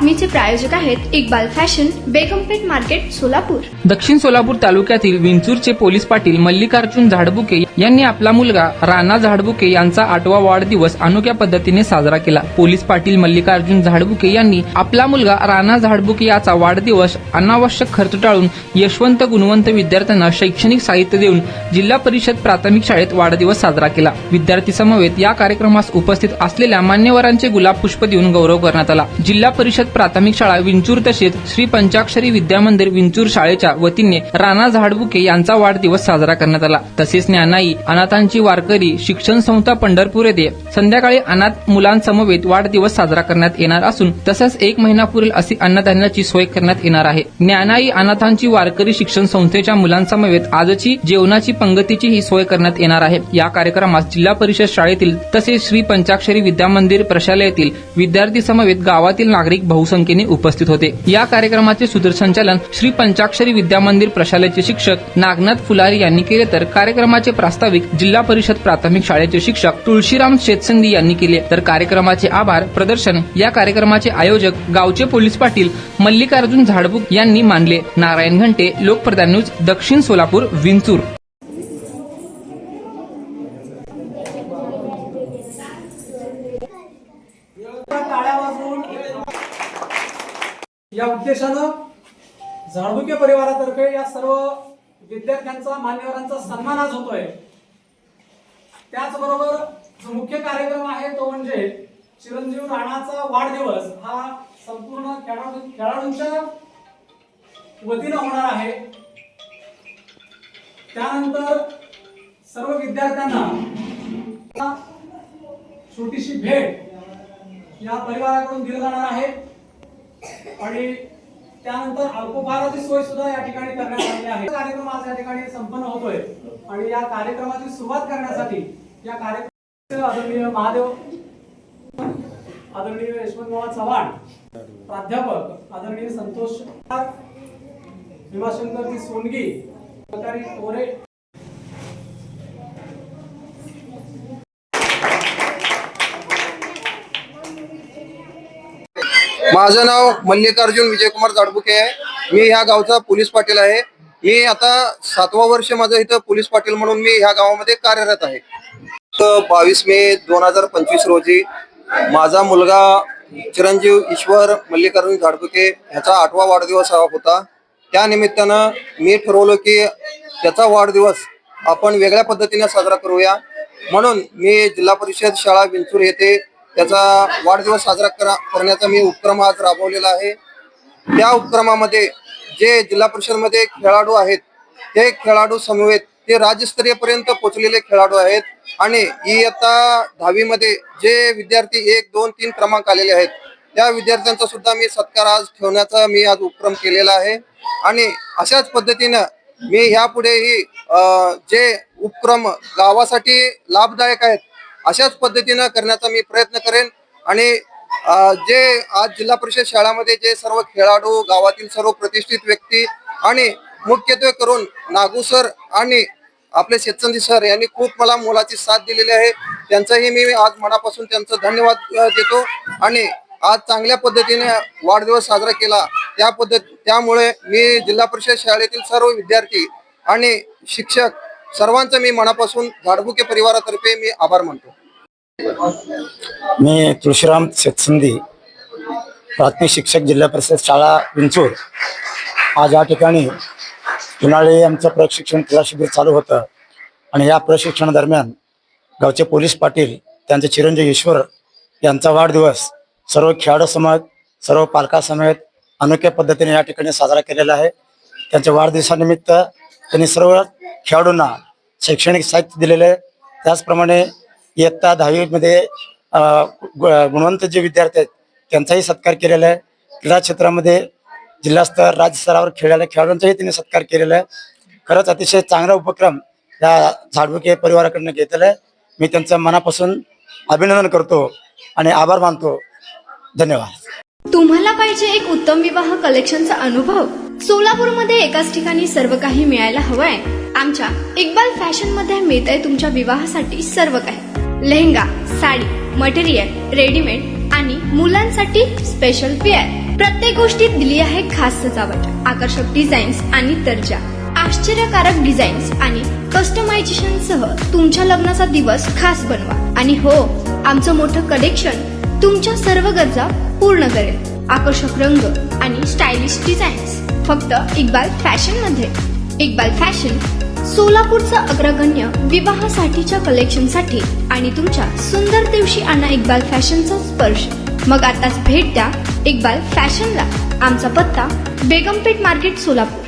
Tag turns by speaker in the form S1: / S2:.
S1: बातमीचे प्रायोजक आहेत Iqbal fashion, बेगमपेठ market, Solapur.
S2: दक्षिण सोलापूर तालुक्यातील विंचूरचे पोलीस पाटील मल्लिकार्जुन झाडबुके यांनी आपला मुलगा राणा झाडबुके यांचा 8वा वाढदिवस अनोख्या पद्धतीने साजरा केला। पोलीस पाटील मल्लिकार्जुन झाडबुके यांनी आपला मुलगा राणा झाडबुके याचा वाढदिवस अनावश्यक खर्च टाळून यशवंत गुणवंत विद्यार्थ्यांना शैक्षणिक साहित्य देऊन जिल्हा परिषद प्राथमिक शाळेत वाढदिवस साजरा केला। विद्यार्थी समवेत या कार्यक्रमास उपस्थित असलेल्या मान्यवरांचे गुलाब पुष्प देऊन गौरव करण्यात आला। जिल्हा परिषद प्राथमिक शाळा विंचूर तसेच श्री पंचाक्षरी विद्यामंदिर विंचूर शाळेच्या वतीने राणा झाडबुके यांचा वाढदिवस साजरा करण्यात आला। तसेच ज्ञानाई अनाथांची वारकरी शिक्षण संस्था पंढरपूर येथे संध्याकाळी अनाथ मुलांसमवेत वाढदिवस साजरा करण्यात येणार असून तसंच 1 महिना पुरेल अशी अन्नधान्याची सोय करण्यात येणार आहे। ज्ञानाई अनाथांची वारकरी शिक्षण संस्थेच्या मुलांसमवेत आजची जेवणाची पंगतीची ही सोय करण्यात येणार आहे। या कार्यक्रमास जिल्हा परिषद शाळेतील तसेच श्री पंचाक्षरी विद्यामंदिर प्रशालेतील विद्यार्थी समवेत गावातील नागरिक बहुसंख्येने उपस्थित होते। या कार्यक्रमाचे सूत्रसंचालन श्री पंचाक्षरी विद्यामंदिर प्रशालेचे शिक्षक नागनाथ फुलारी यांनी केले, तर कार्यक्रमाचे प्रास्ताविक जिल्हा परिषद प्राथमिक शाळेचे शिक्षक तुळशीराम शेतसंदी यांनी केले। तर कार्यक्रमाचे आभार प्रदर्शन या कार्यक्रमाचे आयोजक गावचे पोलीस पाटील मल्लिकार्जुन झाडबुक यांनी मानले। नारायण घंटे, लोकप्रधान न्यूज, दक्षिण सोलापूर, विंचूर।
S3: या उद्देशानं झाडबुके परिवारातर्फे या सर्व विद्यार्थ्यांचा मान्यवरांचा सन्मान आज होतोय। त्याचबरोबर जो मुख्य कार्यक्रम आहे तो म्हणजे चिरंजीव राणाचा वाढदिवस हा संपूर्ण खेळाडूंच्या वतीनं होणार आहे। त्यानंतर सर्व विद्यार्थ्यांना छोटीशी भेट या परिवाराकडून दिली जाणार आहे आणि त्यानंतर अल्पोपहाराची सोय सुद्धा या ठिकाणी करण्यात आली आहे। कार्यक्रम आज या ठिकाणी संपन्न होतोय आणि या कार्यक्रमाची सुरुवात करण्यासाठी या कार्यक्रमाचे आदरणीय महादेव, आदरणीय यशवंतराव चव्हाण, प्राध्यापक आदरणीय संतोष भीमाशंकर सोनगी, सरकारी तोरे।
S4: माझं नाव मल्लिकार्जुन विजयकुमार झाडबुके आहे। मी ह्या गावचा पोलीस पाटील आहे। मी आता 7वं वर्ष माझं इथं पोलीस पाटील म्हणून मी ह्या गावामध्ये कार्यरत आहे। 22 मे 2025 रोजी माझा मुलगा चिरंजीव ईश्वर मल्लिकार्जुन झाडबुके ह्याचा 8वा वाढदिवस होता। त्या निमित्तानं मी ठरवलं की त्याचा वाढदिवस आपण वेगळ्या पद्धतीने साजरा करूया, म्हणून मी जिल्हा परिषद शाळा विंचूर येथे त्याचा वाढदिवस साजरा करण्याचा मी उपक्रम आज राबवलेला आहे। त्या उपक्रमामध्ये जे जिल्हा परिषद मध्ये खेळाडू आहेत ते खेळाडू समवेत ते राज्यस्तरीय पर्यंत पोहोचलेले खेळाडू आहेत आणि इयत्ता 10वी मध्ये जे विद्यार्थी 1, 2, 3 क्रमांक आलेले आहेत त्या विद्यार्थ्यांचा सुद्धा मी सत्कार आज ठेवण्याचा मी आज उपक्रम केलेला आहे। आणि अशाच पद्धतीनं मी ह्यापुढेही जे उपक्रम गावासाठी लाभदायक आहेत अशाच पद्धतीनं करण्याचा मी प्रयत्न करेन। आणि जे आज जिल्हा परिषद शाळामध्ये जे सर्व खेळाडू, गावातील सर्व प्रतिष्ठित व्यक्ती आणि मुख्यत्वे करून नागू सर आणि आपले शेतसंदी सर यांनी खूप मला मोलाची साथ दिलेली आहे, त्यांचाही मी आज मनापासून त्यांचं धन्यवाद देतो। आणि आज चांगल्या पद्धतीने वाढदिवस साजरा केला त्यामुळे मी जिल्हा परिषद शाळेतील सर्व विद्यार्थी आणि शिक्षक सर्वांचं मी मनापासून झाडबुके परिवारातर्फे मी आभार मानतो।
S5: मी तुळशीराम शेतसंदी, प्राथमिक शिक्षक, जिल्हा परिषद शाळा विंचूर। आज या ठिकाणी उन्हाळी आमचं प्रशिक्षण क्रीडा शिबिर चालू होतं आणि या प्रशिक्षणादरम्यान गावचे पोलीस पाटील त्यांचे चिरंजीव ईश्वर यांचा वाढदिवस सर्व खेळाडू समेत, सर्व पालकासमेत अनोख्या पद्धतीने या ठिकाणी साजरा केलेला आहे। त्यांच्या वाढदिवसानिमित्त त्यांनी सर्व खेळाडूंना शैक्षणिक साहित्य दिलेले आहे। त्याचप्रमाणे इयत्ता 10वी मध्ये गुणवंत जे विद्यार्थी आहेत त्यांचाही सत्कार केलेला आहे। क्रीडा क्षेत्रामध्ये जिल्हास्तर, राज्य स्तरावर खेळलेल्या खेळाडूंचाही त्यांनी सत्कार केलेला आहे। खरंच अतिशय चांगला उपक्रम या झाडबुके परिवाराकडून घेतलेला आहे। मी त्यांचं मनापासून अभिनंदन करतो आणि आभार मानतो। धन्यवाद।
S1: तुम्हाला पाहिजे एक उत्तम विवाह कलेक्शनचा अनुभव? सोलापूरमध्ये एकाच ठिकाणी सर्व काही मिळायला हवंय? आमच्या इक्बाल फॅशन मध्ये मिळतंय तुमच्या विवाहासाठी सर्व काही। लेहंगा, साडी, मटेरियल, रेडीमेड आणि मुलांसाठी स्पेशल वेअर। प्रत्येक गोष्टीत दिली आहे खास सजावट, आकर्षक डिझाईन्स आणि दर्जा, आश्चर्यकारक डिझाईन्स आणि कस्टमायझेशन सह तुमच्या लग्नाचा दिवस खास बनवा. आणि हो, आमचं मोठं कलेक्शन तुमच्या सर्व गरजा पूर्ण करेल. आकर्षक रंग आणि स्टायलिश डिझाईन्स फक्त इक्बाल फॅशन मध्ये. इक्बाल फॅशन सोलापूरचं अग्रगण्य विवाहासाठीच्या कलेक्शनसाठी आणि तुमच्या सुंदर दिवशी आणा इक्बाल फॅशनचा स्पर्श. मग आताच भेट द्या इक्बाल फॅशनला. आमचा पत्ता बेगमपेठ मार्केट, सोलापूर.